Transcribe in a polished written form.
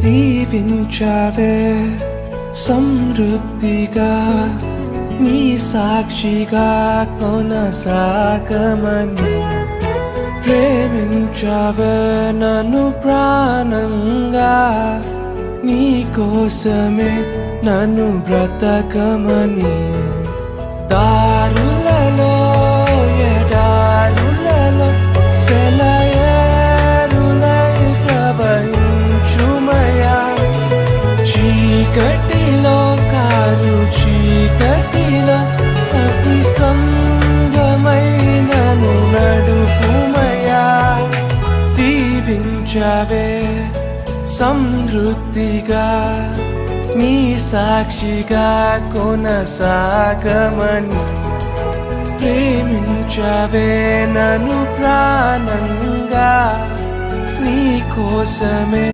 దీవించావే సమృద్ధిగా నీ సాక్షిగా కొనసాగమని ప్రేమించావే నన్ను ప్రాణంగా నీ కోసమే నన్ను బ్రతకమని దారులలో ఎడారులలో సెలయేరులై ప్రవహించుమయా చీకటిలో కారు చీకటిలో అతి స్తంభమై నన్ను నడుపుమయా దీవించావే సమృద్ధిగా నీ సాక్షిగా కొనసాగమని ప్రేమించావే నన్ను ప్రాణంగా నీ కోసమే